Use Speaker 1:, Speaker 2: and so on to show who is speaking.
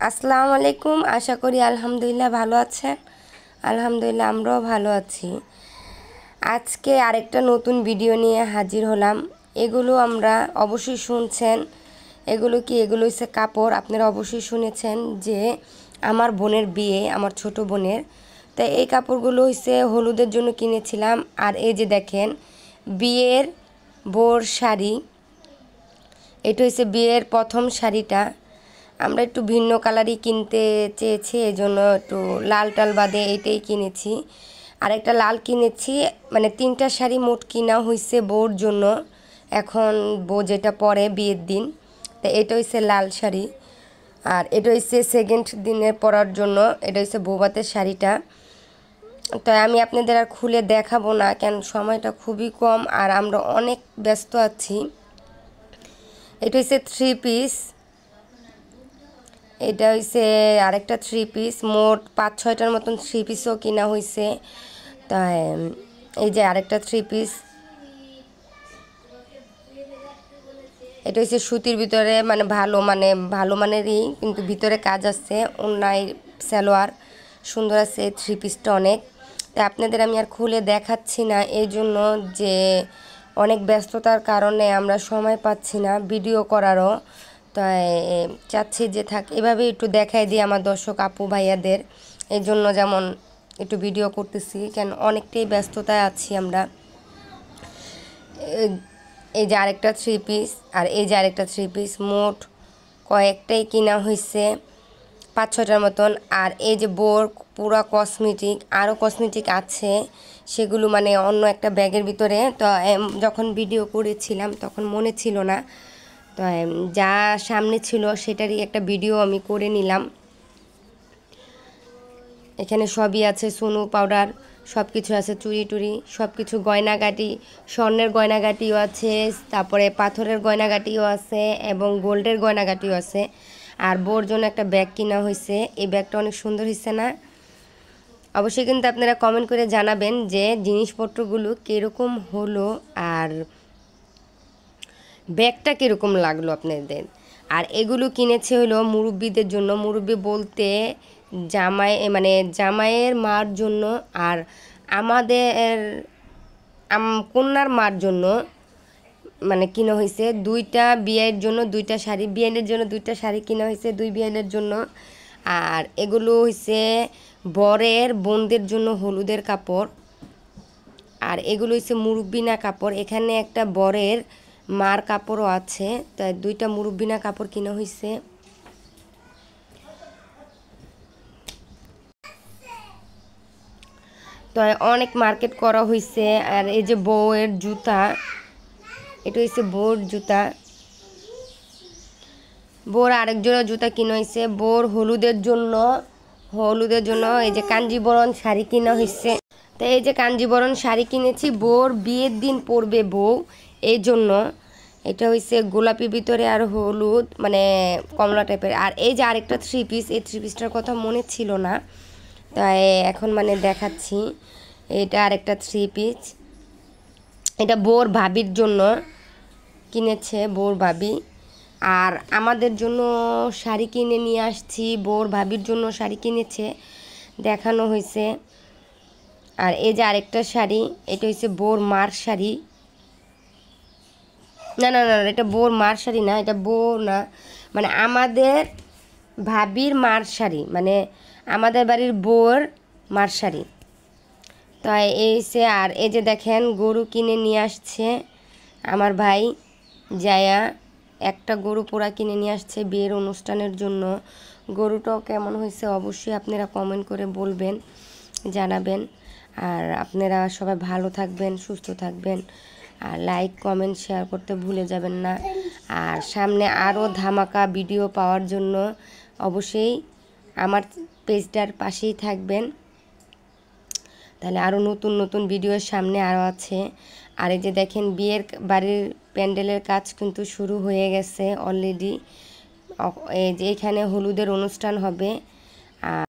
Speaker 1: আসসালামু আলাইকুম। আশা করি আলহামদুলিল্লাহ ভালো আছেন। আলহামদুলিল্লাহ আমরাও ভালো আছি। আজকে আরেকটা নতুন ভিডিও নিয়ে হাজির হলাম। এগুলো আমরা অবশ্যই শুনছেন, এগুলো হচ্ছে কাপড়। আপনারা অবশ্যই শুনেছেন যে আমার বোনের বিয়ে, আমার ছোট বোনের। তাই এই কাপড়গুলো হচ্ছে হলুদের জন্য কিনেছিলাম। আর এই যে দেখেন বিয়ের বোর শাড়ি, এটা হচ্ছে বিয়ের প্রথম শাড়িটা। আমরা একটু ভিন্ন কালারই কিনতে চেয়েছি, এই জন্য একটু লাল টাল বাদে এইটাই কিনেছি। আর একটা লাল কিনেছি, মানে 3টা শাড়ি মোট কিনা হয়েছে বউর জন্য। এখন বউ যেটা পরে বিয়ের দিন, তো এটা হচ্ছে লাল শাড়ি। আর এটা হচ্ছে সেকেন্ড দিনের পরার জন্য, এটা হচ্ছে বৌভাতের শাড়িটা। তাই আমি আপনাদের আর খুলে দেখাবো না, কেন সময়টা খুবই কম আর আমরা অনেক ব্যস্ত আছি। এটা হচ্ছে 3 পিস, এটা হচ্ছে আরেকটা 3 পিস। মোট 5-6টার মতন 3 পিসও কিনা হয়েছে। তাই এই যে আরেকটা 3 পিস, এটা হচ্ছে সুতির ভিতরে, মানে ভালো মানেরই, কিন্তু ভিতরে কাজ আছে। অন্যায় সালোয়ার সুন্দর আছে। 3 পিসটা অনেক। তাই আপনাদের আমি আর খুলে দেখাচ্ছি না, এই জন্য যে অনেক ব্যস্ততার কারণে আমরা সময় পাচ্ছি না ভিডিও করারও। তাই চাচ্ছি যে থাক এভাবে একটু দেখাই দিই আমার দর্শক আপু ভাইয়াদের, এই জন্য যেমন একটু ভিডিও করতেছি, কেন অনেকটাই ব্যস্ততায় আছি আমরা। এই যে আরেকটা 3 পিস, আর এই যে আরেকটা 3 পিস, মোট কয়েকটাই কিনা হয়েছে 5-6টার মতন। আর এই যে বোর পুরা কসমেটিক, আরও কসমেটিক আছে, সেগুলো মানে অন্য একটা ব্যাগের ভিতরে। তো যখন ভিডিও করেছিলাম তখন মনে ছিল না, তো যা সামনে ছিল সেটারই একটা ভিডিও আমি করে নিলাম। এখানে সবই আছে, সোনু পাউডার সব কিছু আছে, চুড়ি টুড়ি সব কিছু, গয়নাগাটি, স্বর্ণের গয়নাগাটিও আছে, তারপরে পাথরের গয়নাগাটিও আছে এবং গোল্ডের গয়নাগাটিও আছে। আর বোর জন্য একটা ব্যাগ কিনা হয়েছে, এই ব্যাগটা অনেক সুন্দর হয়েছে না? অবশ্যই কিন্তু আপনারা কমেন্ট করে জানাবেন যে জিনিসপত্রগুলো কীরকম হলো আর ব্যাগটা কীরকম লাগলো আপনাদের। আর এগুলো কিনেছে হলো মুরব্বিদের জন্য, মুরব্বি বলতে জামাইয়ের মার জন্য, আর আমাদের কন্যার মার জন্য মানে কিনা হয়েছে। 2টা বিয়ের জন্য 2টা শাড়ি, বিয়ের জন্য 2টা শাড়ি কিনা হয়েছে, 2 বিয়ের জন্য। আর এগুলো হয়েছে বরের বোনদের জন্য হলুদের কাপড়। আর এগুলো হচ্ছে মুরব্বিনা কাপড়। এখানে একটা বরের মার কাপড়ও আছে, তাই 2টা মুরব্বিনা কাপড় কিনা হয়েছে। তো অনেক মার্কেট করা হয়েছে। আর এই যে বউয়ের জুতা, এটা হচ্ছে বউর জুতা। বোর আরেকজনের জুতা কিনা হয়েছে বোর হলুদের জন্য। এই যে কাঞ্জিবরণ শাড়ি কিনা হয়েছে। তো এই যে কাঞ্জিবরণ শাড়ি কিনেছি, বোর বিয়ের দিন পরবে বউ, এই জন্য। এটা হচ্ছে গোলাপি ভিতরে আর হলুদ, মানে কমলা টাইপের। আর এই যে আরেকটা 3 পিস, এই 3 পিসটার কথা মনে ছিল না, তাই এখন মানে দেখাচ্ছি। এটা আরেকটা 3 পিস, এটা বোর ভাবির জন্য কিনেছে, বোর ভাবি। আর আমাদের জন্য শাড়ি কিনে নিয়ে আসছি, বোর ভাবির জন্য শাড়ি কিনেছে, দেখানো হয়েছে। আর এই যে আরেকটা শাড়ি, এটা হচ্ছে বোর মার শাড়ি। না না না, এটা বোর মার শাড়ি না, এটা বোর না, মানে আমাদের ভাবির মার শাড়ি, মানে আমাদের বাড়ির বোর মার শাড়ি। তাই এই সে। আর এই যে দেখেন গরু কিনে নিয়ে আসছে আমার ভাই জায়া, একটা গরু পুরা কিনে নিয়ে আসছে বিয়ের অনুষ্ঠানের জন্য। গরুটাও কেমন হয়েছে অবশ্যই আপনারা কমেন্ট করে বলবেন, জানাবেন। আর আপনারা সবাই ভালো থাকবেন, সুস্থ থাকবেন, আর লাইক কমেন্ট শেয়ার করতে ভুলে যাবেন না। আর সামনে আরও ধামাকা ভিডিও পাওয়ার জন্য অবশ্যই আমার পেজটার পাশেই থাকবেন, তাহলে আরও নতুন নতুন ভিডিও সামনে আরও আছে। আর এই যে দেখেন বিয়ের বাড়ির প্যান্ডেলের কাজ কিন্তু শুরু হয়ে গেছে অলরেডি। এই যে এখানে হলুদের অনুষ্ঠান হবে। আর